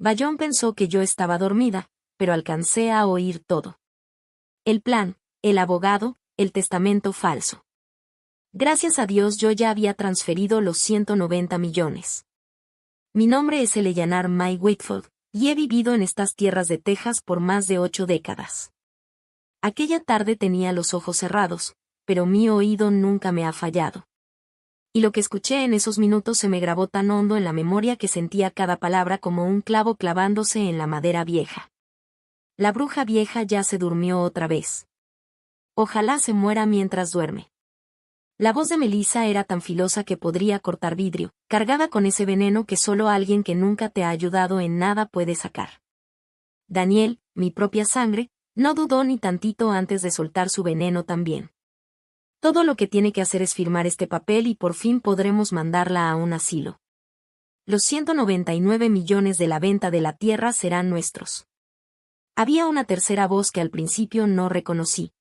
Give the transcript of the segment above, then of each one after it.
Bayón pensó que yo estaba dormida, pero alcancé a oír todo. El plan, el abogado, el testamento falso. Gracias a Dios yo ya había transferido los 190 millones. Mi nombre es Eleanor May Whitfield, y he vivido en estas tierras de Texas por más de 8 décadas. Aquella tarde tenía los ojos cerrados, pero mi oído nunca me ha fallado. Y lo que escuché en esos minutos se me grabó tan hondo en la memoria que sentía cada palabra como un clavo clavándose en la madera vieja. La bruja vieja ya se durmió otra vez. Ojalá se muera mientras duerme. La voz de Melissa era tan filosa que podría cortar vidrio, cargada con ese veneno que solo alguien que nunca te ha ayudado en nada puede sacar. Daniel, mi propia sangre, no dudó ni tantito antes de soltar su veneno también. Todo lo que tiene que hacer es firmar este papel y por fin podremos mandarla a un asilo. Los 199 millones de la venta de la tierra serán nuestros. Había una tercera voz que al principio no reconocí.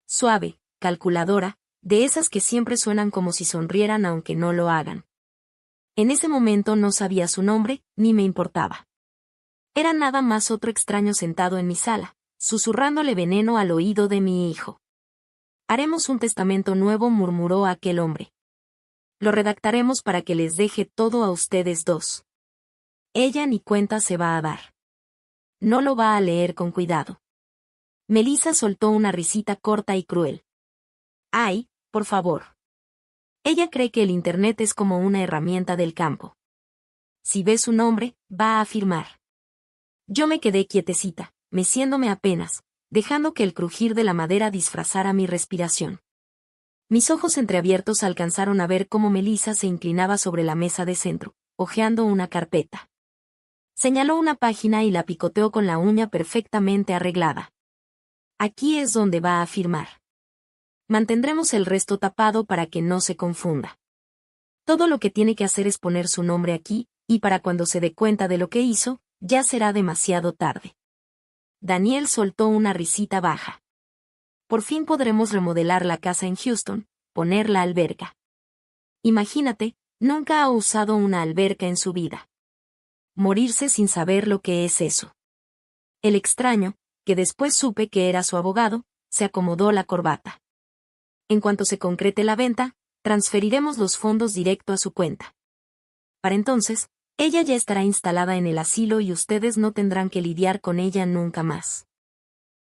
Suave, calculadora, de esas que siempre suenan como si sonrieran aunque no lo hagan. En ese momento no sabía su nombre, ni me importaba. Era nada más otro extraño sentado en mi sala, susurrándole veneno al oído de mi hijo. Haremos un testamento nuevo, murmuró aquel hombre. Lo redactaremos para que les deje todo a ustedes dos. Ella ni cuenta se va a dar. No lo va a leer con cuidado. Melissa soltó una risita corta y cruel. Ay, por favor. Ella cree que el Internet es como una herramienta del campo. Si ve su nombre, va a firmar. Yo me quedé quietecita, meciéndome apenas, dejando que el crujir de la madera disfrazara mi respiración. Mis ojos entreabiertos alcanzaron a ver cómo Melissa se inclinaba sobre la mesa de centro, hojeando una carpeta. Señaló una página y la picoteó con la uña perfectamente arreglada. Aquí es donde va a firmar. Mantendremos el resto tapado para que no se confunda. Todo lo que tiene que hacer es poner su nombre aquí, y para cuando se dé cuenta de lo que hizo, ya será demasiado tarde. Daniel soltó una risita baja. Por fin podremos remodelar la casa en Houston, poner la alberca. Imagínate, nunca ha usado una alberca en su vida. Morirse sin saber lo que es eso. El extraño, que después supe que era su abogado, se acomodó la corbata. En cuanto se concrete la venta, transferiremos los fondos directo a su cuenta. Para entonces, ella ya estará instalada en el asilo y ustedes no tendrán que lidiar con ella nunca más.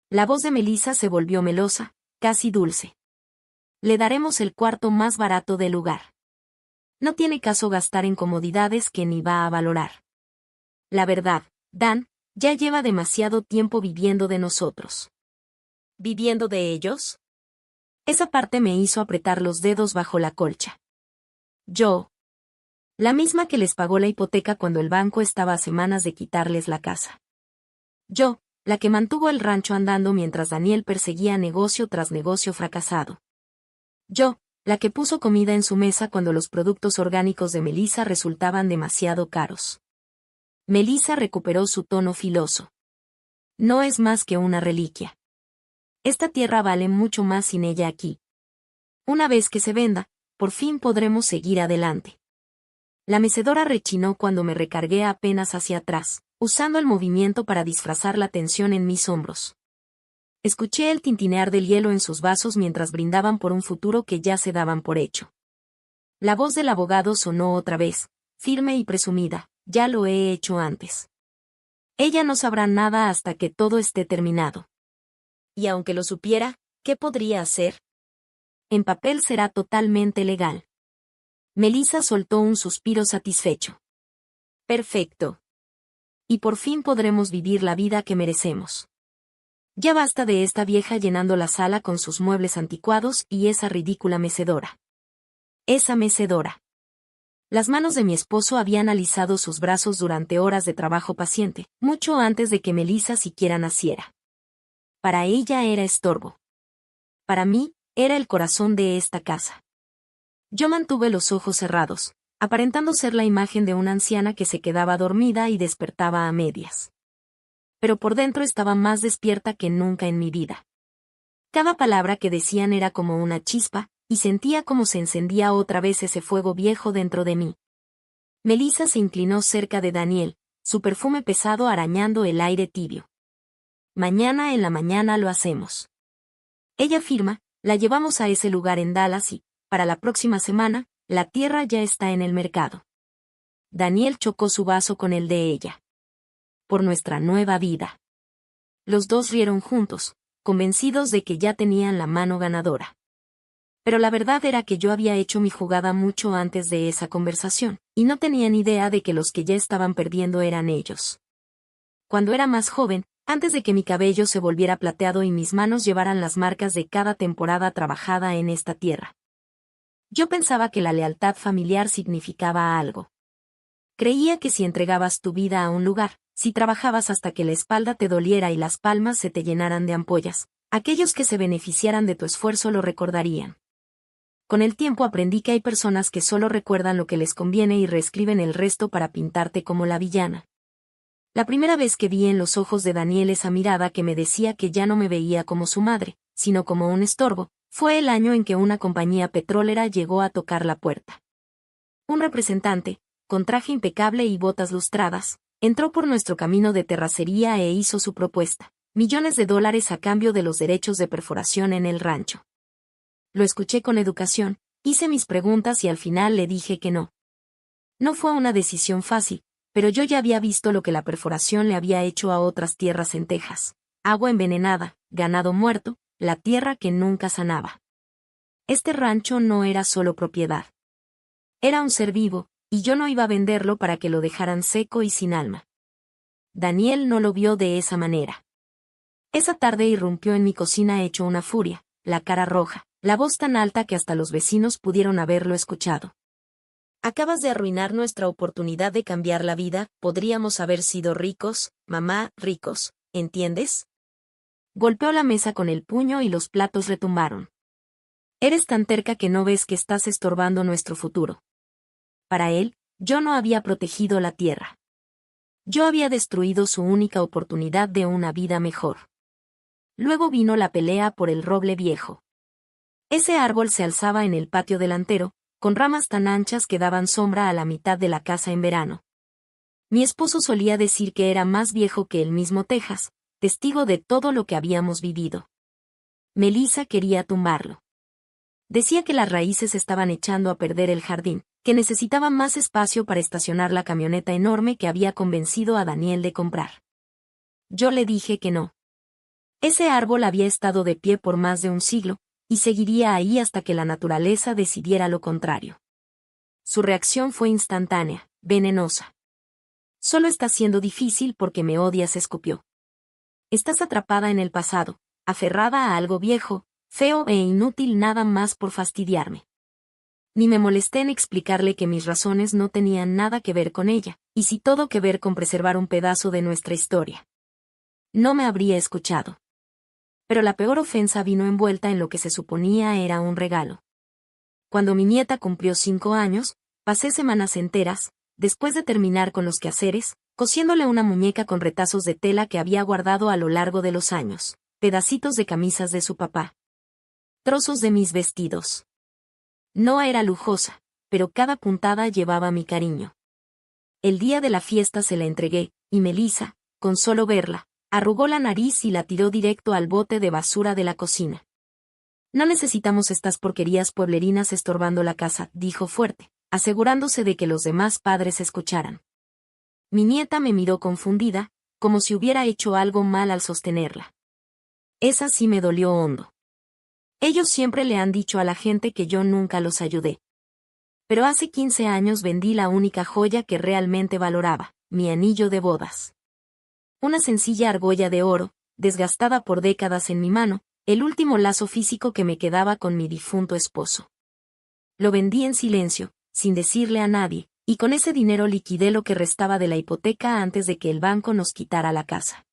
La voz de Melissa se volvió melosa, casi dulce. Le daremos el cuarto más barato del lugar. No tiene caso gastar en comodidades que ni va a valorar. La verdad, Dan, ya lleva demasiado tiempo viviendo de nosotros. ¿Viviendo de ellos? Esa parte me hizo apretar los dedos bajo la colcha. Yo. La misma que les pagó la hipoteca cuando el banco estaba a semanas de quitarles la casa. Yo, la que mantuvo el rancho andando mientras Daniel perseguía negocio tras negocio fracasado. Yo, la que puso comida en su mesa cuando los productos orgánicos de Melissa resultaban demasiado caros. Melissa recuperó su tono filoso. No es más que una reliquia. Esta tierra vale mucho más sin ella aquí. Una vez que se venda, por fin podremos seguir adelante. La mecedora rechinó cuando me recargué apenas hacia atrás, usando el movimiento para disfrazar la tensión en mis hombros. Escuché el tintinear del hielo en sus vasos mientras brindaban por un futuro que ya se daban por hecho. La voz del abogado sonó otra vez, firme y presumida, ya lo he hecho antes. Ella no sabrá nada hasta que todo esté terminado. Y aunque lo supiera, ¿qué podría hacer? En papel será totalmente legal. Melissa soltó un suspiro satisfecho. Perfecto. Y por fin podremos vivir la vida que merecemos. Ya basta de esta vieja llenando la sala con sus muebles anticuados y esa ridícula mecedora. Esa mecedora. Las manos de mi esposo habían alisado sus brazos durante horas de trabajo paciente, mucho antes de que Melissa siquiera naciera. Para ella era estorbo. Para mí, era el corazón de esta casa. Yo mantuve los ojos cerrados, aparentando ser la imagen de una anciana que se quedaba dormida y despertaba a medias. Pero por dentro estaba más despierta que nunca en mi vida. Cada palabra que decían era como una chispa, y sentía como se encendía otra vez ese fuego viejo dentro de mí. Melissa se inclinó cerca de Daniel, su perfume pesado arañando el aire tibio. Mañana en la mañana lo hacemos. Ella firma, la llevamos a ese lugar en Dallas y, para la próxima semana, la tierra ya está en el mercado. Daniel chocó su vaso con el de ella. Por nuestra nueva vida. Los dos rieron juntos, convencidos de que ya tenían la mano ganadora. Pero la verdad era que yo había hecho mi jugada mucho antes de esa conversación, y no tenía ni idea de que los que ya estaban perdiendo eran ellos. Cuando era más joven, antes de que mi cabello se volviera plateado y mis manos llevaran las marcas de cada temporada trabajada en esta tierra, yo pensaba que la lealtad familiar significaba algo. Creía que si entregabas tu vida a un lugar, si trabajabas hasta que la espalda te doliera y las palmas se te llenaran de ampollas, aquellos que se beneficiaran de tu esfuerzo lo recordarían. Con el tiempo aprendí que hay personas que solo recuerdan lo que les conviene y reescriben el resto para pintarte como la villana. La primera vez que vi en los ojos de Daniel esa mirada que me decía que ya no me veía como su madre, sino como un estorbo, fue el año en que una compañía petrolera llegó a tocar la puerta. Un representante, con traje impecable y botas lustradas, entró por nuestro camino de terracería e hizo su propuesta, millones de dólares a cambio de los derechos de perforación en el rancho. Lo escuché con educación, hice mis preguntas y al final le dije que no. No fue una decisión fácil, pero yo ya había visto lo que la perforación le había hecho a otras tierras en Texas: agua envenenada, ganado muerto, la tierra que nunca sanaba. Este rancho no era solo propiedad. Era un ser vivo, y yo no iba a venderlo para que lo dejaran seco y sin alma. Daniel no lo vio de esa manera. Esa tarde irrumpió en mi cocina hecho una furia, la cara roja, la voz tan alta que hasta los vecinos pudieron haberlo escuchado. Acabas de arruinar nuestra oportunidad de cambiar la vida, podríamos haber sido ricos, mamá, ricos, ¿entiendes? Golpeó la mesa con el puño y los platos retumbaron. Eres tan terca que no ves que estás estorbando nuestro futuro. Para él, yo no había protegido la tierra. Yo había destruido su única oportunidad de una vida mejor. Luego vino la pelea por el roble viejo. Ese árbol se alzaba en el patio delantero, con ramas tan anchas que daban sombra a la mitad de la casa en verano. Mi esposo solía decir que era más viejo que el mismo Texas, testigo de todo lo que habíamos vivido. Melissa quería tumbarlo. Decía que las raíces estaban echando a perder el jardín, que necesitaba más espacio para estacionar la camioneta enorme que había convencido a Daniel de comprar. Yo le dije que no. Ese árbol había estado de pie por más de un siglo, y seguiría ahí hasta que la naturaleza decidiera lo contrario. Su reacción fue instantánea, venenosa. Solo está siendo difícil porque me odias, escupió. Estás atrapada en el pasado, aferrada a algo viejo, feo e inútil nada más por fastidiarme. Ni me molesté en explicarle que mis razones no tenían nada que ver con ella, y sí todo que ver con preservar un pedazo de nuestra historia. No me habría escuchado. Pero la peor ofensa vino envuelta en lo que se suponía era un regalo. Cuando mi nieta cumplió 5 años, pasé semanas enteras, después de terminar con los quehaceres, cosiéndole una muñeca con retazos de tela que había guardado a lo largo de los años, pedacitos de camisas de su papá, trozos de mis vestidos. No era lujosa, pero cada puntada llevaba mi cariño. El día de la fiesta se la entregué, y Melissa, con solo verla, arrugó la nariz y la tiró directo al bote de basura de la cocina. No necesitamos estas porquerías pueblerinas estorbando la casa, dijo fuerte, asegurándose de que los demás padres escucharan. Mi nieta me miró confundida, como si hubiera hecho algo mal al sostenerla. Esa sí me dolió hondo. Ellos siempre le han dicho a la gente que yo nunca los ayudé. Pero hace 15 años vendí la única joya que realmente valoraba, mi anillo de bodas. Una sencilla argolla de oro, desgastada por décadas en mi mano, el último lazo físico que me quedaba con mi difunto esposo. Lo vendí en silencio, sin decirle a nadie, y con ese dinero liquidé lo que restaba de la hipoteca antes de que el banco nos quitara la casa.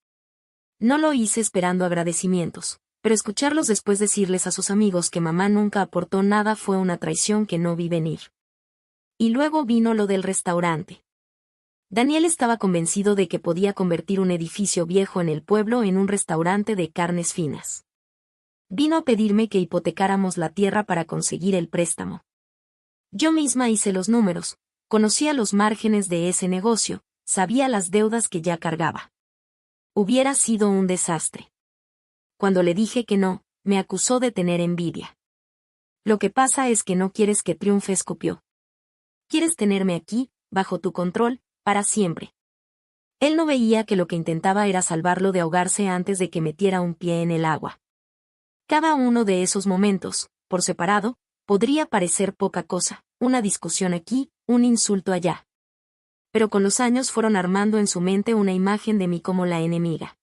No lo hice esperando agradecimientos, pero escucharlos después decirles a sus amigos que mamá nunca aportó nada fue una traición que no vi venir. Y luego vino lo del restaurante. Daniel estaba convencido de que podía convertir un edificio viejo en el pueblo en un restaurante de carnes finas. Vino a pedirme que hipotecáramos la tierra para conseguir el préstamo. Yo misma hice los números, conocía los márgenes de ese negocio, sabía las deudas que ya cargaba. Hubiera sido un desastre. Cuando le dije que no, me acusó de tener envidia. Lo que pasa es que no quieres que triunfe, escupió. Quieres tenerme aquí, bajo tu control, para siempre. Él no veía que lo que intentaba era salvarlo de ahogarse antes de que metiera un pie en el agua. Cada uno de esos momentos, por separado, podría parecer poca cosa, una discusión aquí, un insulto allá. Pero con los años fueron armando en su mente una imagen de mí como la enemiga.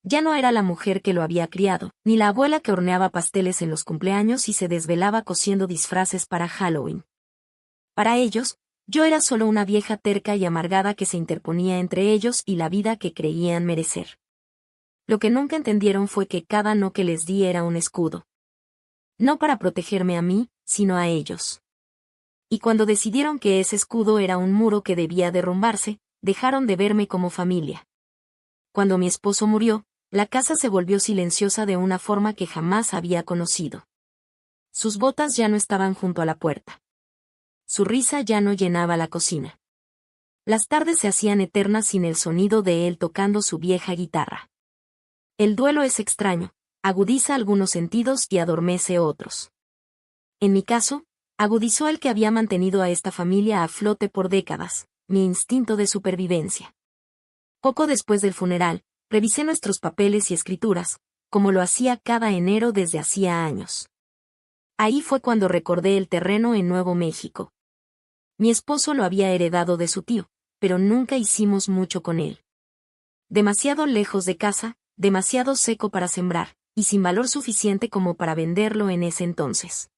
Ya no era la mujer que lo había criado, ni la abuela que horneaba pasteles en los cumpleaños y se desvelaba cosiendo disfraces para Halloween. Para ellos, yo era solo una vieja terca y amargada que se interponía entre ellos y la vida que creían merecer. Lo que nunca entendieron fue que cada no que les di era un escudo. No para protegerme a mí, sino a ellos. Y cuando decidieron que ese escudo era un muro que debía derrumbarse, dejaron de verme como familia. Cuando mi esposo murió, la casa se volvió silenciosa de una forma que jamás había conocido. Sus botas ya no estaban junto a la puerta. Su risa ya no llenaba la cocina. Las tardes se hacían eternas sin el sonido de él tocando su vieja guitarra. El duelo es extraño, agudiza algunos sentidos y adormece otros. En mi caso, agudizó el que había mantenido a esta familia a flote por décadas, mi instinto de supervivencia. Poco después del funeral, revisé nuestros papeles y escrituras, como lo hacía cada enero desde hacía años. Ahí fue cuando recordé el terreno en Nuevo México. Mi esposo lo había heredado de su tío, pero nunca hicimos mucho con él. Demasiado lejos de casa, demasiado seco para sembrar, y sin valor suficiente como para venderlo en ese entonces.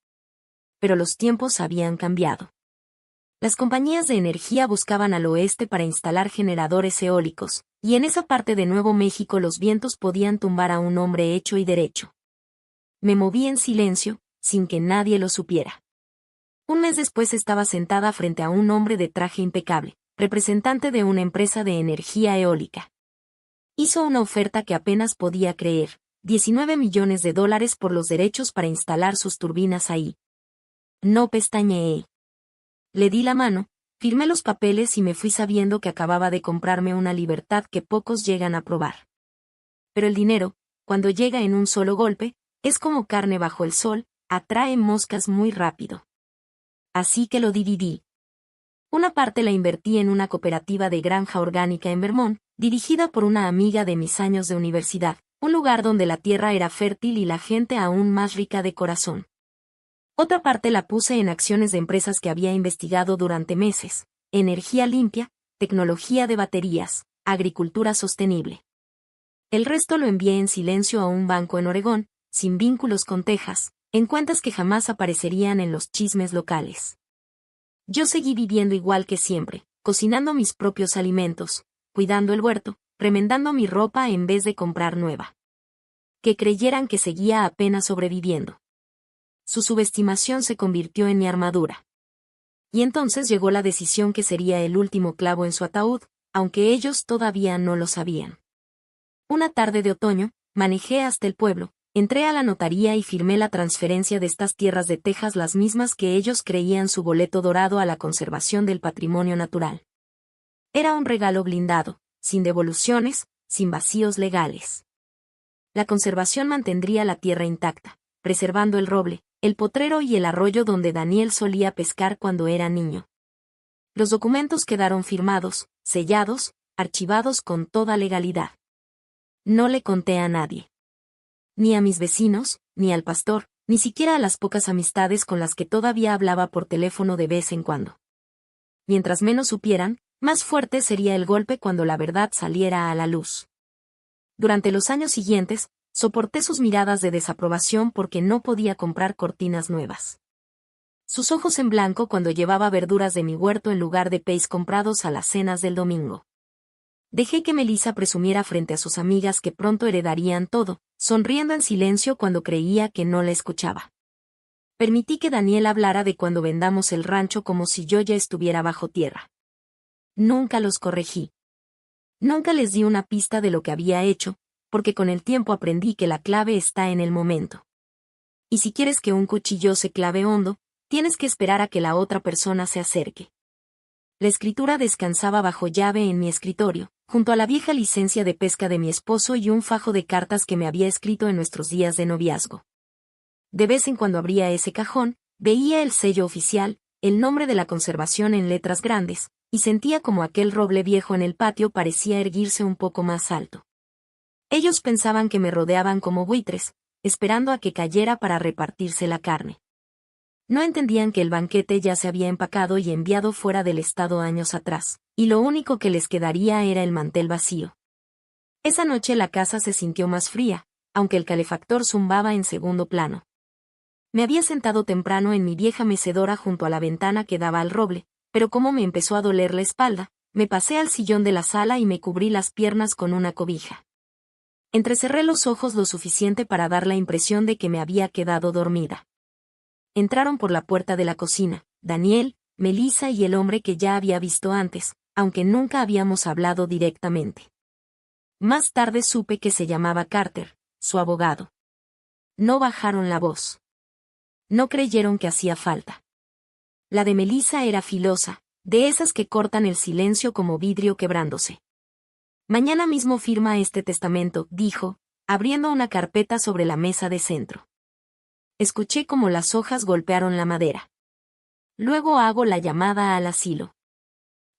Pero los tiempos habían cambiado. Las compañías de energía buscaban al oeste para instalar generadores eólicos, y en esa parte de Nuevo México los vientos podían tumbar a un hombre hecho y derecho. Me moví en silencio, sin que nadie lo supiera. Un mes después estaba sentada frente a un hombre de traje impecable, representante de una empresa de energía eólica. Hizo una oferta que apenas podía creer, $19 millones por los derechos para instalar sus turbinas ahí. No pestañeé. Le di la mano, firmé los papeles y me fui sabiendo que acababa de comprarme una libertad que pocos llegan a probar. Pero el dinero, cuando llega en un solo golpe, es como carne bajo el sol, atrae moscas muy rápido. Así que lo dividí. Una parte la invertí en una cooperativa de granja orgánica en Vermont, dirigida por una amiga de mis años de universidad, un lugar donde la tierra era fértil y la gente aún más rica de corazón. Otra parte la puse en acciones de empresas que había investigado durante meses: energía limpia, tecnología de baterías, agricultura sostenible. El resto lo envié en silencio a un banco en Oregón, sin vínculos con Texas, en cuentas que jamás aparecerían en los chismes locales. Yo seguí viviendo igual que siempre, cocinando mis propios alimentos, cuidando el huerto, remendando mi ropa en vez de comprar nueva. Que creyeran que seguía apenas sobreviviendo. Su subestimación se convirtió en mi armadura. Y entonces llegó la decisión que sería el último clavo en su ataúd, aunque ellos todavía no lo sabían. Una tarde de otoño, manejé hasta el pueblo, entré a la notaría y firmé la transferencia de estas tierras de Texas, las mismas que ellos creían su boleto dorado a la conservación del patrimonio natural. Era un regalo blindado, sin devoluciones, sin vacíos legales. La conservación mantendría la tierra intacta, preservando el roble, el potrero y el arroyo donde Daniel solía pescar cuando era niño. Los documentos quedaron firmados, sellados, archivados con toda legalidad. No le conté a nadie. Ni a mis vecinos, ni al pastor, ni siquiera a las pocas amistades con las que todavía hablaba por teléfono de vez en cuando. Mientras menos supieran, más fuerte sería el golpe cuando la verdad saliera a la luz. Durante los años siguientes, soporté sus miradas de desaprobación porque no podía comprar cortinas nuevas. Sus ojos en blanco cuando llevaba verduras de mi huerto en lugar de peis comprados a las cenas del domingo. Dejé que Melissa presumiera frente a sus amigas que pronto heredarían todo, sonriendo en silencio cuando creía que no la escuchaba. Permití que Daniel hablara de cuando vendamos el rancho como si yo ya estuviera bajo tierra. Nunca los corregí. Nunca les di una pista de lo que había hecho, porque con el tiempo aprendí que la clave está en el momento. Y si quieres que un cuchillo se clave hondo, tienes que esperar a que la otra persona se acerque. La escritura descansaba bajo llave en mi escritorio, junto a la vieja licencia de pesca de mi esposo y un fajo de cartas que me había escrito en nuestros días de noviazgo. De vez en cuando abría ese cajón, veía el sello oficial, el nombre de la conservación en letras grandes, y sentía como aquel roble viejo en el patio parecía erguirse un poco más alto. Ellos pensaban que me rodeaban como buitres, esperando a que cayera para repartirse la carne. No entendían que el banquete ya se había empacado y enviado fuera del estado años atrás, y lo único que les quedaría era el mantel vacío. Esa noche la casa se sintió más fría, aunque el calefactor zumbaba en segundo plano. Me había sentado temprano en mi vieja mecedora junto a la ventana que daba al roble, pero como me empezó a doler la espalda, me pasé al sillón de la sala y me cubrí las piernas con una cobija. Entrecerré los ojos lo suficiente para dar la impresión de que me había quedado dormida. Entraron por la puerta de la cocina, Daniel, Melissa y el hombre que ya había visto antes, aunque nunca habíamos hablado directamente. Más tarde supe que se llamaba Carter, su abogado. No bajaron la voz. No creyeron que hacía falta. La de Melissa era filosa, de esas que cortan el silencio como vidrio quebrándose. Mañana mismo firma este testamento, dijo, abriendo una carpeta sobre la mesa de centro. Escuché como las hojas golpearon la madera. Luego hago la llamada al asilo.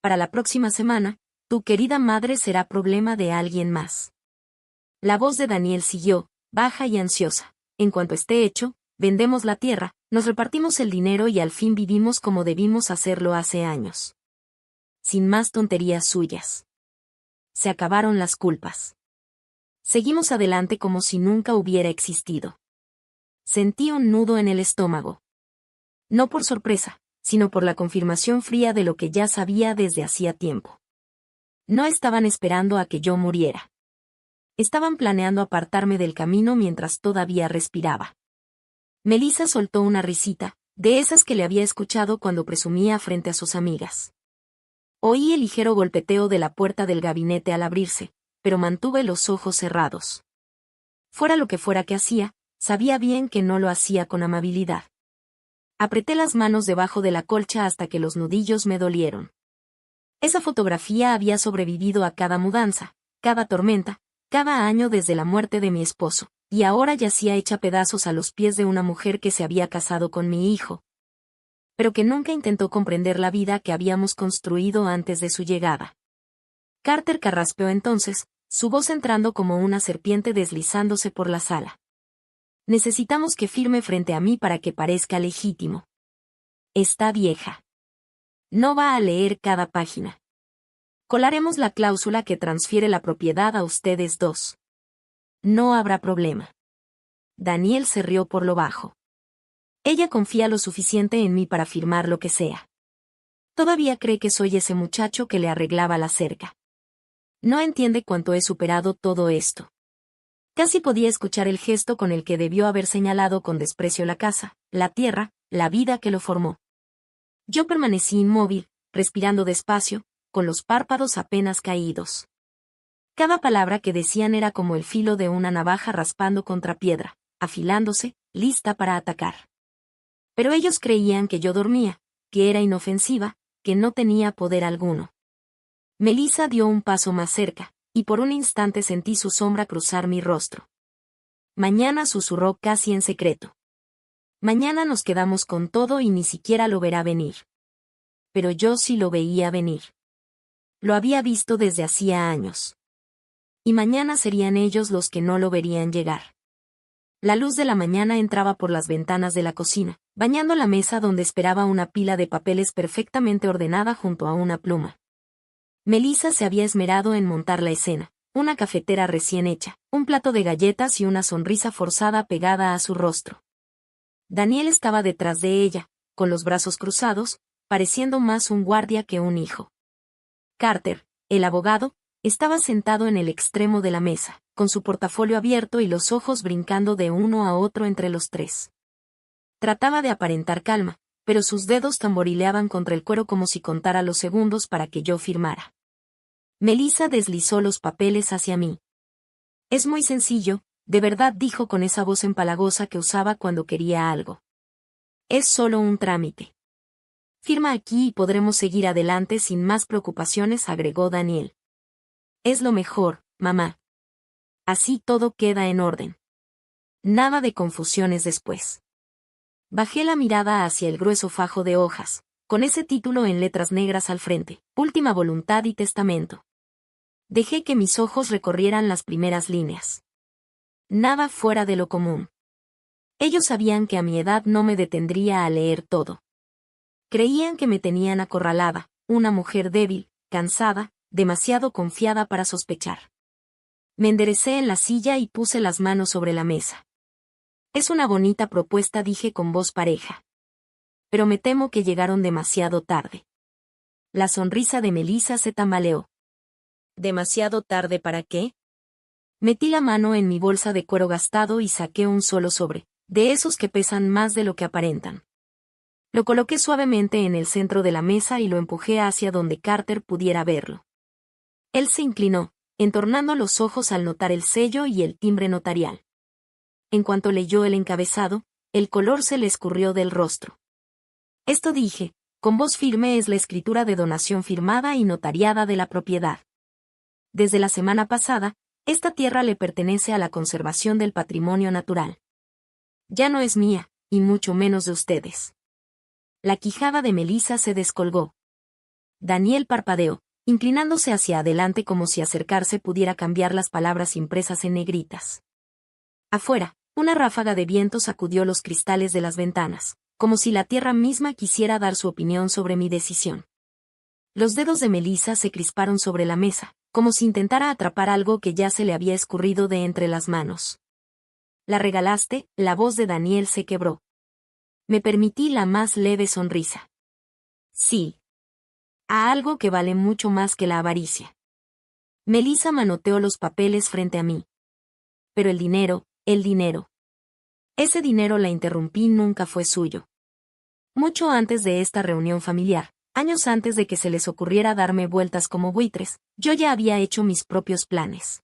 Para la próxima semana, tu querida madre será problema de alguien más. La voz de Daniel siguió, baja y ansiosa. En cuanto esté hecho, vendemos la tierra, nos repartimos el dinero y al fin vivimos como debimos hacerlo hace años. Sin más tonterías suyas. Se acabaron las culpas. Seguimos adelante como si nunca hubiera existido. Sentí un nudo en el estómago. No por sorpresa, sino por la confirmación fría de lo que ya sabía desde hacía tiempo. No estaban esperando a que yo muriera. Estaban planeando apartarme del camino mientras todavía respiraba. Melissa soltó una risita, de esas que le había escuchado cuando presumía frente a sus amigas. Oí el ligero golpeteo de la puerta del gabinete al abrirse, pero mantuve los ojos cerrados. Fuera lo que fuera que hacía, sabía bien que no lo hacía con amabilidad. Apreté las manos debajo de la colcha hasta que los nudillos me dolieron. Esa fotografía había sobrevivido a cada mudanza, cada tormenta, cada año desde la muerte de mi esposo, y ahora yacía hecha pedazos a los pies de una mujer que se había casado con mi hijo, pero que nunca intentó comprender la vida que habíamos construido antes de su llegada. Carter carraspeó entonces, su voz entrando como una serpiente deslizándose por la sala. Necesitamos que firme frente a mí para que parezca legítimo. Está vieja. No va a leer cada página. Colaremos la cláusula que transfiere la propiedad a ustedes dos. No habrá problema. Daniel se rió por lo bajo. Ella confía lo suficiente en mí para firmar lo que sea. Todavía cree que soy ese muchacho que le arreglaba la cerca. No entiende cuánto he superado todo esto. Casi podía escuchar el gesto con el que debió haber señalado con desprecio la casa, la tierra, la vida que lo formó. Yo permanecí inmóvil, respirando despacio, con los párpados apenas caídos. Cada palabra que decían era como el filo de una navaja raspando contra piedra, afilándose, lista para atacar. Pero ellos creían que yo dormía, que era inofensiva, que no tenía poder alguno. Melissa dio un paso más cerca, y por un instante sentí su sombra cruzar mi rostro. Mañana susurró casi en secreto. Mañana nos quedamos con todo y ni siquiera lo verá venir. Pero yo sí lo veía venir. Lo había visto desde hacía años. Y mañana serían ellos los que no lo verían llegar. La luz de la mañana entraba por las ventanas de la cocina, bañando la mesa donde esperaba una pila de papeles perfectamente ordenada junto a una pluma. Melissa se había esmerado en montar la escena, una cafetera recién hecha, un plato de galletas y una sonrisa forzada pegada a su rostro. Daniel estaba detrás de ella, con los brazos cruzados, pareciendo más un guardia que un hijo. Carter, el abogado, estaba sentado en el extremo de la mesa, con su portafolio abierto y los ojos brincando de uno a otro entre los tres. Trataba de aparentar calma, pero sus dedos tamborileaban contra el cuero como si contara los segundos para que yo firmara. Melissa deslizó los papeles hacia mí. Es muy sencillo, de verdad, dijo con esa voz empalagosa que usaba cuando quería algo. Es solo un trámite. Firma aquí y podremos seguir adelante sin más preocupaciones, agregó Daniel. Es lo mejor, mamá. Así todo queda en orden. Nada de confusiones después. Bajé la mirada hacia el grueso fajo de hojas, con ese título en letras negras al frente, Última voluntad y testamento. Dejé que mis ojos recorrieran las primeras líneas. Nada fuera de lo común. Ellos sabían que a mi edad no me detendría a leer todo. Creían que me tenían acorralada, una mujer débil, cansada, demasiado confiada para sospechar. Me enderecé en la silla y puse las manos sobre la mesa. Es una bonita propuesta, dije con voz pareja. Pero me temo que llegaron demasiado tarde. La sonrisa de Melissa se tambaleó. ¿Demasiado tarde para qué? Metí la mano en mi bolsa de cuero gastado y saqué un solo sobre, de esos que pesan más de lo que aparentan. Lo coloqué suavemente en el centro de la mesa y lo empujé hacia donde Carter pudiera verlo. Él se inclinó, entornando los ojos al notar el sello y el timbre notarial. En cuanto leyó el encabezado, el color se le escurrió del rostro. Esto, dije, con voz firme, es la escritura de donación firmada y notariada de la propiedad. Desde la semana pasada, esta tierra le pertenece a la conservación del patrimonio natural. Ya no es mía, y mucho menos de ustedes. La quijada de Melissa se descolgó. Daniel parpadeó, inclinándose hacia adelante como si acercarse pudiera cambiar las palabras impresas en negritas. Afuera, una ráfaga de viento sacudió los cristales de las ventanas, como si la tierra misma quisiera dar su opinión sobre mi decisión. Los dedos de Melissa se crisparon sobre la mesa, como si intentara atrapar algo que ya se le había escurrido de entre las manos. «¿La regalaste?», la voz de Daniel se quebró. Me permití la más leve sonrisa. «Sí. A algo que vale mucho más que la avaricia». Melissa manoteó los papeles frente a mí. «Pero el dinero, el dinero». Ese dinero, la interrumpí, nunca fue suyo. Mucho antes de esta reunión familiar, años antes de que se les ocurriera darme vueltas como buitres, yo ya había hecho mis propios planes.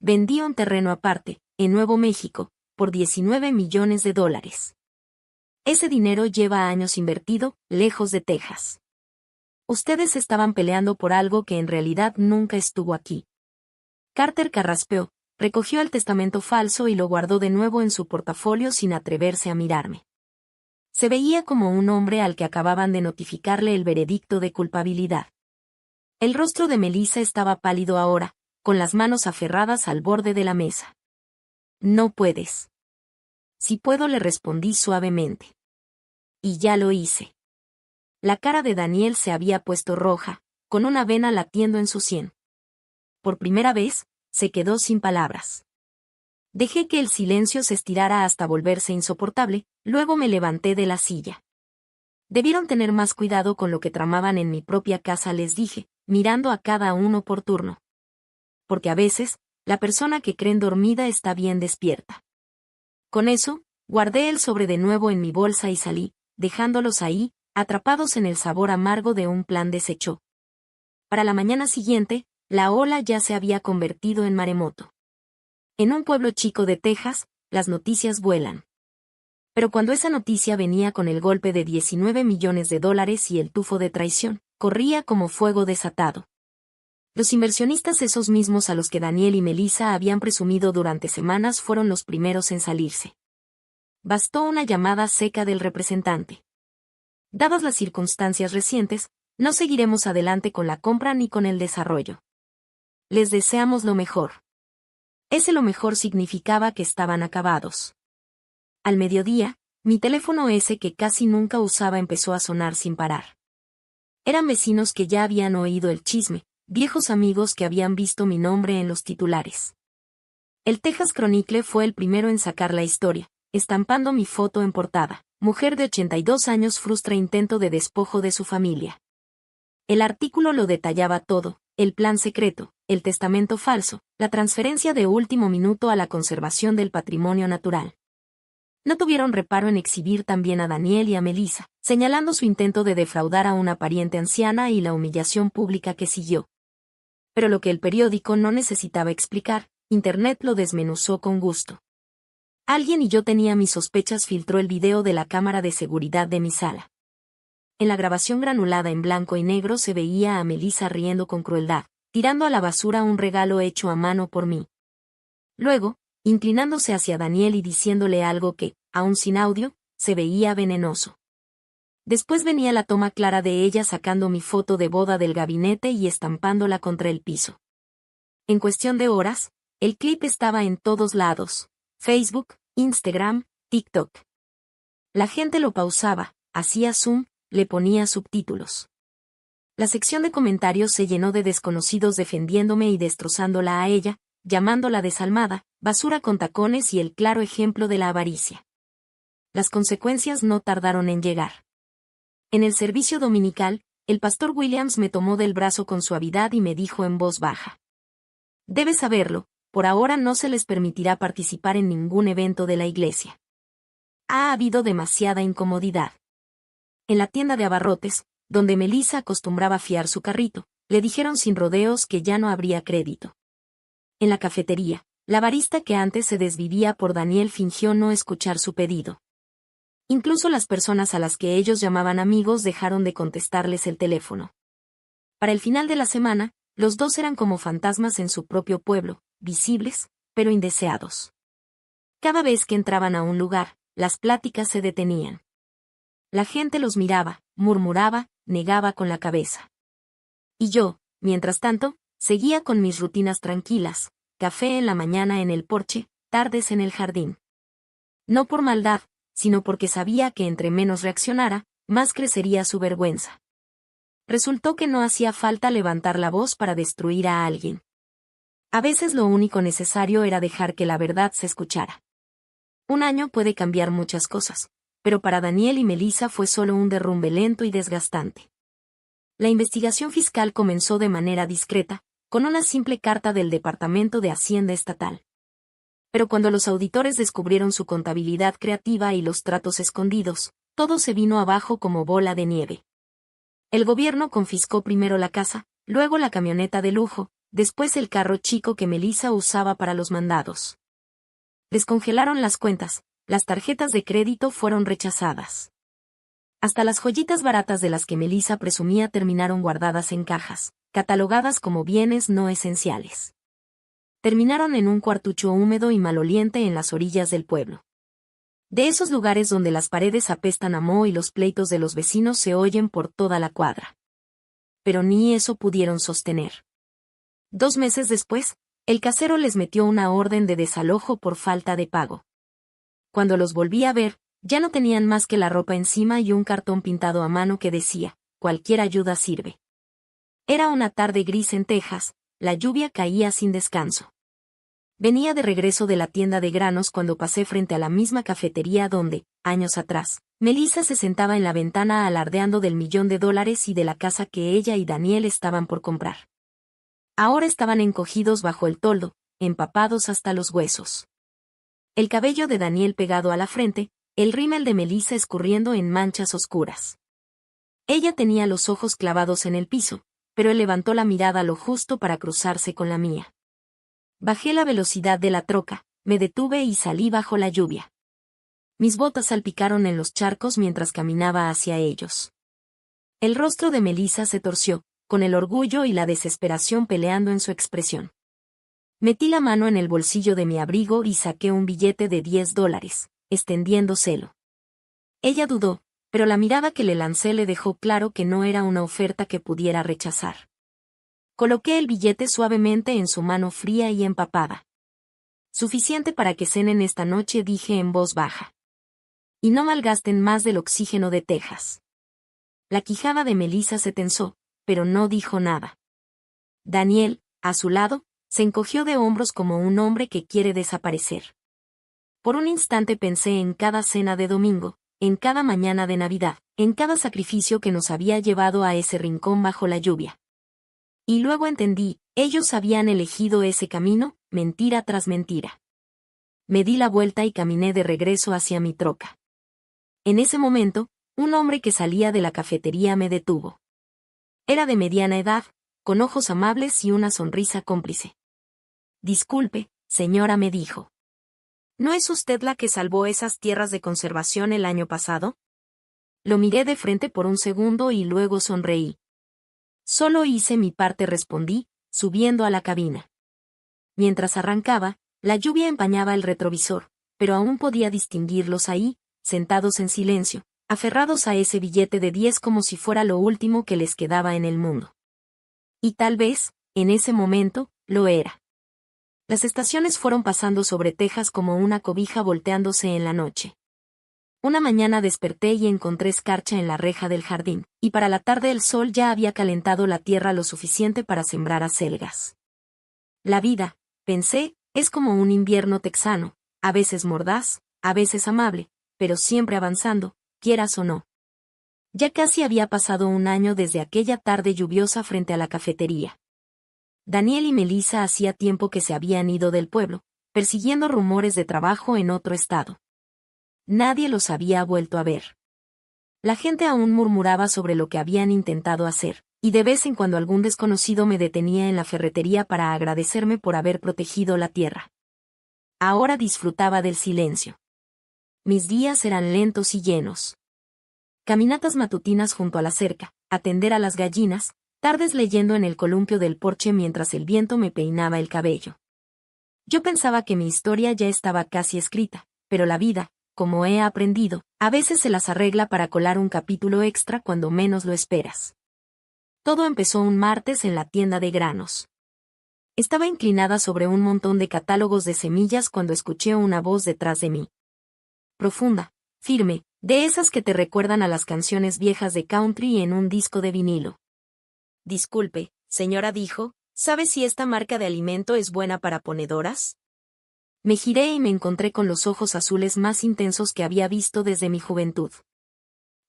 Vendí un terreno aparte, en Nuevo México, por $19 millones. Ese dinero lleva años invertido, lejos de Texas. Ustedes estaban peleando por algo que en realidad nunca estuvo aquí. Carter carraspeó, recogió el testamento falso y lo guardó de nuevo en su portafolio sin atreverse a mirarme. Se veía como un hombre al que acababan de notificarle el veredicto de culpabilidad. El rostro de Melissa estaba pálido ahora, con las manos aferradas al borde de la mesa. «No puedes». «Sí puedo», le respondí suavemente. Y ya lo hice. La cara de Daniel se había puesto roja, con una vena latiendo en su sien. Por primera vez, se quedó sin palabras. Dejé que el silencio se estirara hasta volverse insoportable, luego me levanté de la silla. Debieron tener más cuidado con lo que tramaban en mi propia casa, les dije, mirando a cada uno por turno. Porque a veces, la persona que creen dormida está bien despierta. Con eso, guardé el sobre de nuevo en mi bolsa y salí, dejándolos ahí, atrapados en el sabor amargo de un plan deshecho. Para la mañana siguiente, la ola ya se había convertido en maremoto. En un pueblo chico de Texas, las noticias vuelan. Pero cuando esa noticia venía con el golpe de $19 millones y el tufo de traición, corría como fuego desatado. Los inversionistas, esos mismos a los que Daniel y Melissa habían presumido durante semanas, fueron los primeros en salirse. Bastó una llamada seca del representante. Dadas las circunstancias recientes, no seguiremos adelante con la compra ni con el desarrollo. Les deseamos lo mejor. Ese lo mejor significaba que estaban acabados. Al mediodía, mi teléfono, ese que casi nunca usaba, empezó a sonar sin parar. Eran vecinos que ya habían oído el chisme, viejos amigos que habían visto mi nombre en los titulares. El Texas Chronicle fue el primero en sacar la historia, estampando mi foto en portada. Mujer de 82 años frustra intento de despojo de su familia. El artículo lo detallaba todo: el plan secreto, el testamento falso, la transferencia de último minuto a la conservación del patrimonio natural. No tuvieron reparo en exhibir también a Daniel y a Melissa, señalando su intento de defraudar a una pariente anciana y la humillación pública que siguió. Pero lo que el periódico no necesitaba explicar, Internet lo desmenuzó con gusto. Alguien, y yo tenía mis sospechas, filtró el video de la cámara de seguridad de mi sala. En la grabación granulada en blanco y negro se veía a Melissa riendo con crueldad, tirando a la basura un regalo hecho a mano por mí. Luego, inclinándose hacia Daniel y diciéndole algo que, aun sin audio, se veía venenoso. Después venía la toma clara de ella sacando mi foto de boda del gabinete y estampándola contra el piso. En cuestión de horas, el clip estaba en todos lados: Facebook, Instagram, TikTok. La gente lo pausaba, hacía zoom, le ponía subtítulos. La sección de comentarios se llenó de desconocidos defendiéndome y destrozándola a ella, llamándola desalmada, basura con tacones y el claro ejemplo de la avaricia. Las consecuencias no tardaron en llegar. En el servicio dominical, el pastor Williams me tomó del brazo con suavidad y me dijo en voz baja: «Debes saberlo, por ahora no se les permitirá participar en ningún evento de la iglesia. Ha habido demasiada incomodidad». En la tienda de abarrotes, donde Melissa acostumbraba fiar su carrito, le dijeron sin rodeos que ya no habría crédito. En la cafetería, la barista que antes se desvivía por Daniel fingió no escuchar su pedido. Incluso las personas a las que ellos llamaban amigos dejaron de contestarles el teléfono. Para el final de la semana, los dos eran como fantasmas en su propio pueblo, visibles, pero indeseados. Cada vez que entraban a un lugar, las pláticas se detenían. La gente los miraba, murmuraba, negaba con la cabeza. Y yo, mientras tanto, seguía con mis rutinas tranquilas: café en la mañana en el porche, tardes en el jardín. No por maldad, sino porque sabía que entre menos reaccionara, más crecería su vergüenza. Resultó que no hacía falta levantar la voz para destruir a alguien. A veces lo único necesario era dejar que la verdad se escuchara. Un año puede cambiar muchas cosas, pero para Daniel y Melissa fue solo un derrumbe lento y desgastante. La investigación fiscal comenzó de manera discreta, con una simple carta del Departamento de Hacienda Estatal. Pero cuando los auditores descubrieron su contabilidad creativa y los tratos escondidos, todo se vino abajo como bola de nieve. El gobierno confiscó primero la casa, luego la camioneta de lujo, después el carro chico que Melissa usaba para los mandados. Descongelaron las cuentas, las tarjetas de crédito fueron rechazadas. Hasta las joyitas baratas de las que Melissa presumía terminaron guardadas en cajas, catalogadas como bienes no esenciales. Terminaron en un cuartucho húmedo y maloliente en las orillas del pueblo. De esos lugares donde las paredes apestan a moho y los pleitos de los vecinos se oyen por toda la cuadra. Pero ni eso pudieron sostener. 2 meses después, el casero les metió una orden de desalojo por falta de pago. Cuando los volví a ver, ya no tenían más que la ropa encima y un cartón pintado a mano que decía: «Cualquier ayuda sirve». Era una tarde gris en Texas, la lluvia caía sin descanso. Venía de regreso de la tienda de granos cuando pasé frente a la misma cafetería donde, años atrás, Melissa se sentaba en la ventana alardeando del $1.000.000 y de la casa que ella y Daniel estaban por comprar. Ahora estaban encogidos bajo el toldo, empapados hasta los huesos. El cabello de Daniel pegado a la frente, el rímel de Melissa escurriendo en manchas oscuras. Ella tenía los ojos clavados en el piso, pero él levantó la mirada lo justo para cruzarse con la mía. Bajé la velocidad de la troca, me detuve y salí bajo la lluvia. Mis botas salpicaron en los charcos mientras caminaba hacia ellos. El rostro de Melissa se torció, con el orgullo y la desesperación peleando en su expresión. Metí la mano en el bolsillo de mi abrigo y saqué un billete de $10, extendiéndoselo. Ella dudó, pero la mirada que le lancé le dejó claro que no era una oferta que pudiera rechazar. Coloqué el billete suavemente en su mano fría y empapada. «Suficiente para que cenen esta noche», dije en voz baja. «Y no malgasten más del oxígeno de Texas». La quijada de Melissa se tensó, pero no dijo nada. Daniel, a su lado, se encogió de hombros como un hombre que quiere desaparecer. Por un instante pensé en cada cena de domingo, en cada mañana de Navidad, en cada sacrificio que nos había llevado a ese rincón bajo la lluvia. Y luego entendí, ellos habían elegido ese camino, mentira tras mentira. Me di la vuelta y caminé de regreso hacia mi troca. En ese momento, un hombre que salía de la cafetería me detuvo. Era de mediana edad, con ojos amables y una sonrisa cómplice. «Disculpe, señora», me dijo. «¿No es usted la que salvó esas tierras de conservación el año pasado?». Lo miré de frente por un segundo y luego sonreí. Solo hice mi parte, respondí, subiendo a la cabina. Mientras arrancaba, la lluvia empañaba el retrovisor, pero aún podía distinguirlos ahí, sentados en silencio, aferrados a ese billete de 10 como si fuera lo último que les quedaba en el mundo. Y tal vez, en ese momento, lo era. Las estaciones fueron pasando sobre Texas como una cobija volteándose en la noche. Una mañana desperté y encontré escarcha en la reja del jardín, y para la tarde el sol ya había calentado la tierra lo suficiente para sembrar acelgas. La vida, pensé, es como un invierno texano, a veces mordaz, a veces amable, pero siempre avanzando, quieras o no. Ya casi había pasado un año desde aquella tarde lluviosa frente a la cafetería. Daniel y Melissa hacía tiempo que se habían ido del pueblo, persiguiendo rumores de trabajo en otro estado. Nadie los había vuelto a ver. La gente aún murmuraba sobre lo que habían intentado hacer, y de vez en cuando algún desconocido me detenía en la ferretería para agradecerme por haber protegido la tierra. Ahora disfrutaba del silencio. Mis días eran lentos y llenos. Caminatas matutinas junto a la cerca, atender a las gallinas, tardes leyendo en el columpio del porche mientras el viento me peinaba el cabello. Yo pensaba que mi historia ya estaba casi escrita, pero la vida, como he aprendido, a veces se las arregla para colar un capítulo extra cuando menos lo esperas. Todo empezó un martes en la tienda de granos. Estaba inclinada sobre un montón de catálogos de semillas cuando escuché una voz detrás de mí. Profunda, firme, de esas que te recuerdan a las canciones viejas de country en un disco de vinilo. Disculpe, señora, dijo, ¿sabe si esta marca de alimento es buena para ponedoras? Me giré y me encontré con los ojos azules más intensos que había visto desde mi juventud.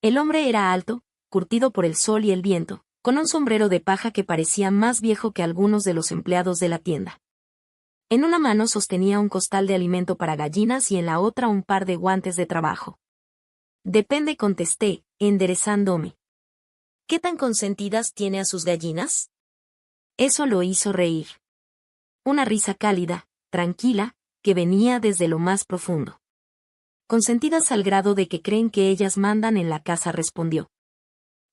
El hombre era alto, curtido por el sol y el viento, con un sombrero de paja que parecía más viejo que algunos de los empleados de la tienda. En una mano sostenía un costal de alimento para gallinas y en la otra un par de guantes de trabajo. Depende, contesté, enderezándome. ¿Qué tan consentidas tiene a sus gallinas? Eso lo hizo reír. Una risa cálida, tranquila, que venía desde lo más profundo. Consentidas al grado de que creen que ellas mandan en la casa, respondió.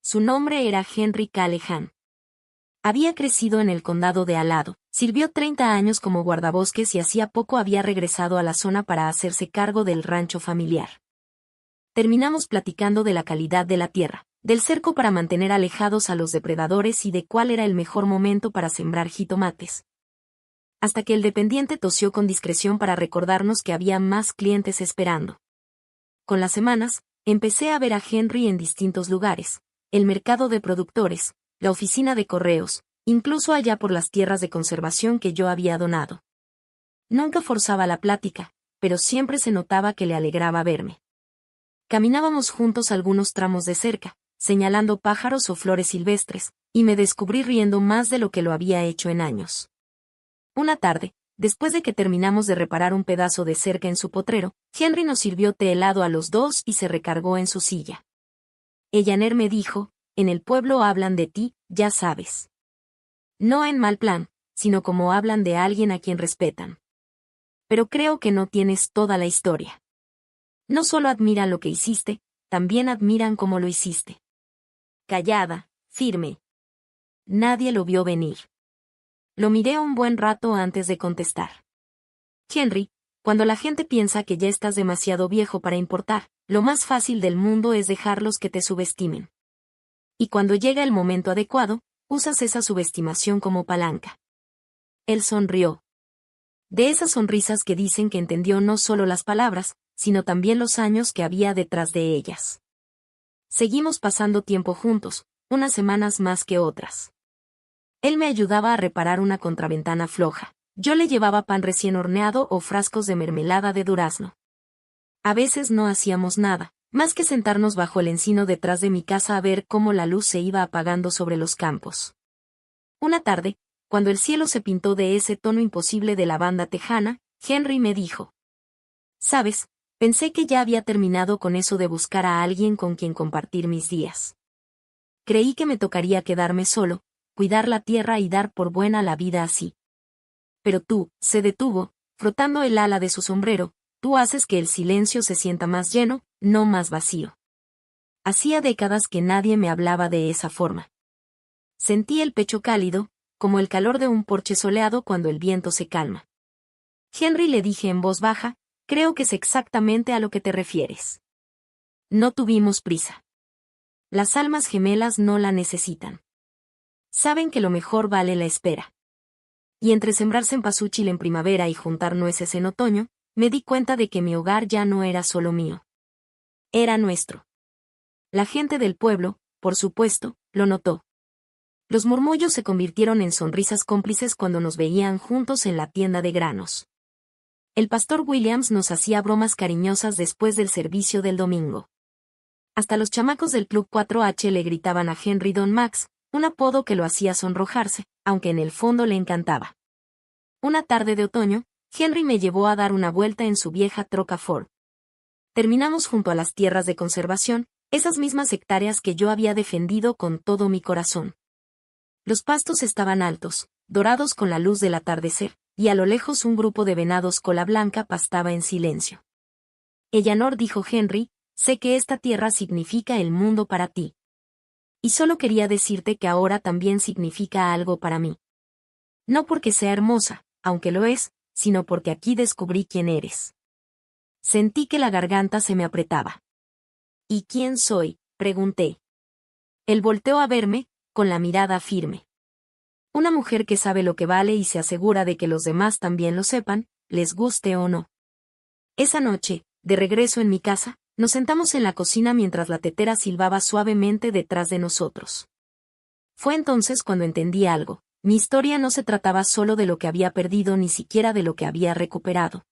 Su nombre era Henry Callahan. Había crecido en el condado de al lado, sirvió 30 años como guardabosques y hacía poco había regresado a la zona para hacerse cargo del rancho familiar. Terminamos platicando de la calidad de la tierra, del cerco para mantener alejados a los depredadores y de cuál era el mejor momento para sembrar jitomates. Hasta que el dependiente tosió con discreción para recordarnos que había más clientes esperando. Con las semanas, empecé a ver a Henry en distintos lugares, el mercado de productores, la oficina de correos, incluso allá por las tierras de conservación que yo había donado. Nunca forzaba la plática, pero siempre se notaba que le alegraba verme. Caminábamos juntos algunos tramos de cerca, señalando pájaros o flores silvestres, y me descubrí riendo más de lo que lo había hecho en años. Una tarde, después de que terminamos de reparar un pedazo de cerca en su potrero, Henry nos sirvió té helado a los dos y se recargó en su silla. Ellaner me dijo, en el pueblo hablan de ti, ya sabes. No en mal plan, sino como hablan de alguien a quien respetan. Pero creo que no tienes toda la historia. No solo admiran lo que hiciste, también admiran cómo lo hiciste. Callada, firme. Nadie lo vio venir. Lo miré un buen rato antes de contestar. Henry, cuando la gente piensa que ya estás demasiado viejo para importar, lo más fácil del mundo es dejarlos que te subestimen. Y cuando llega el momento adecuado, usas esa subestimación como palanca. Él sonrió. De esas sonrisas que dicen que entendió no solo las palabras, sino también los años que había detrás de ellas. Seguimos pasando tiempo juntos, unas semanas más que otras. Él me ayudaba a reparar una contraventana floja. Yo le llevaba pan recién horneado o frascos de mermelada de durazno. A veces no hacíamos nada, más que sentarnos bajo el encino detrás de mi casa a ver cómo la luz se iba apagando sobre los campos. Una tarde, cuando el cielo se pintó de ese tono imposible de lavanda tejana, Henry me dijo: «¿Sabes? Pensé que ya había terminado con eso de buscar a alguien con quien compartir mis días. Creí que me tocaría quedarme solo, cuidar la tierra y dar por buena la vida así. Pero tú», se detuvo, frotando el ala de su sombrero, «tú haces que el silencio se sienta más lleno, no más vacío». Hacía décadas que nadie me hablaba de esa forma. Sentí el pecho cálido, como el calor de un porche soleado cuando el viento se calma. Henry, le dije en voz baja, creo que es exactamente a lo que te refieres. No tuvimos prisa. Las almas gemelas no la necesitan. Saben que lo mejor vale la espera. Y entre sembrar cempasúchil en primavera y juntar nueces en otoño, me di cuenta de que mi hogar ya no era solo mío. Era nuestro. La gente del pueblo, por supuesto, lo notó. Los murmullos se convirtieron en sonrisas cómplices cuando nos veían juntos en la tienda de granos. El pastor Williams nos hacía bromas cariñosas después del servicio del domingo. Hasta los chamacos del Club 4H le gritaban a Henry Don Max, un apodo que lo hacía sonrojarse, aunque en el fondo le encantaba. Una tarde de otoño, Henry me llevó a dar una vuelta en su vieja troca Ford. Terminamos junto a las tierras de conservación, esas mismas hectáreas que yo había defendido con todo mi corazón. Los pastos estaban altos, dorados con la luz del atardecer, y a lo lejos un grupo de venados cola blanca pastaba en silencio. Eleanor, dijo Henry, sé que esta tierra significa el mundo para ti. Y solo quería decirte que ahora también significa algo para mí. No porque sea hermosa, aunque lo es, sino porque aquí descubrí quién eres. Sentí que la garganta se me apretaba. ¿Y quién soy?, pregunté. Él volteó a verme, con la mirada firme. Una mujer que sabe lo que vale y se asegura de que los demás también lo sepan, les guste o no. Esa noche, de regreso en mi casa, nos sentamos en la cocina mientras la tetera silbaba suavemente detrás de nosotros. Fue entonces cuando entendí algo. Mi historia no se trataba solo de lo que había perdido ni siquiera de lo que había recuperado.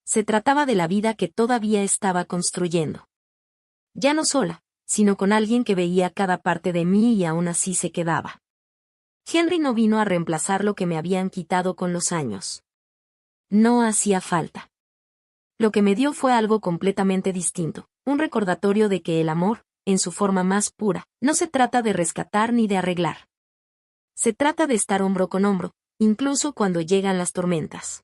Se trataba de la vida que todavía estaba construyendo. Ya no sola, sino con alguien que veía cada parte de mí y aún así se quedaba. Henry no vino a reemplazar lo que me habían quitado con los años. No hacía falta. Lo que me dio fue algo completamente distinto, un recordatorio de que el amor, en su forma más pura, no se trata de rescatar ni de arreglar. Se trata de estar hombro con hombro, incluso cuando llegan las tormentas.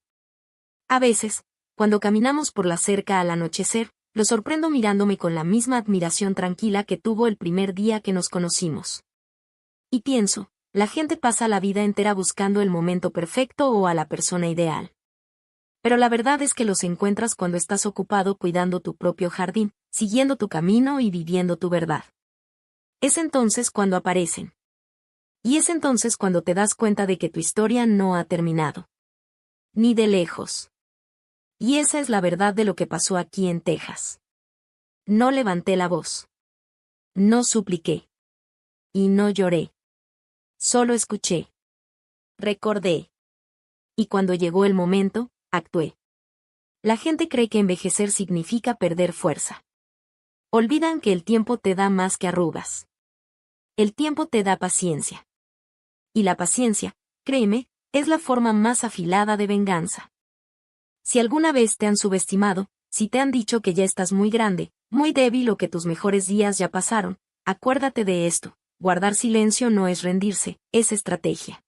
A veces, cuando caminamos por la cerca al anochecer, lo sorprendo mirándome con la misma admiración tranquila que tuvo el primer día que nos conocimos. Y pienso, la gente pasa la vida entera buscando el momento perfecto o a la persona ideal. Pero la verdad es que los encuentras cuando estás ocupado cuidando tu propio jardín, siguiendo tu camino y viviendo tu verdad. Es entonces cuando aparecen. Y es entonces cuando te das cuenta de que tu historia no ha terminado. Ni de lejos. Y esa es la verdad de lo que pasó aquí en Texas. No levanté la voz. No supliqué. Y no lloré. Solo escuché. Recordé. Y cuando llegó el momento, actué. La gente cree que envejecer significa perder fuerza. Olvidan que el tiempo te da más que arrugas. El tiempo te da paciencia. Y la paciencia, créeme, es la forma más afilada de venganza. Si alguna vez te han subestimado, si te han dicho que ya estás muy grande, muy débil o que tus mejores días ya pasaron, acuérdate de esto, guardar silencio no es rendirse, es estrategia.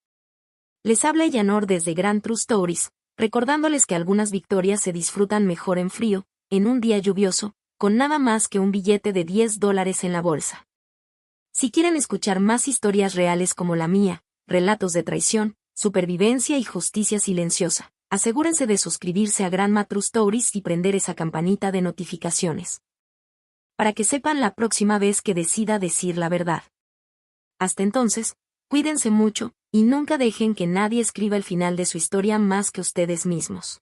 Les habla Eleanor desde Grand True Stories, recordándoles que algunas victorias se disfrutan mejor en frío, en un día lluvioso, con nada más que un billete de $10 en la bolsa. Si quieren escuchar más historias reales como la mía, relatos de traición, supervivencia y justicia silenciosa, asegúrense de suscribirse a Grandma True Stories y prender esa campanita de notificaciones. Para que sepan la próxima vez que decida decir la verdad. Hasta entonces, cuídense mucho, y nunca dejen que nadie escriba el final de su historia más que ustedes mismos.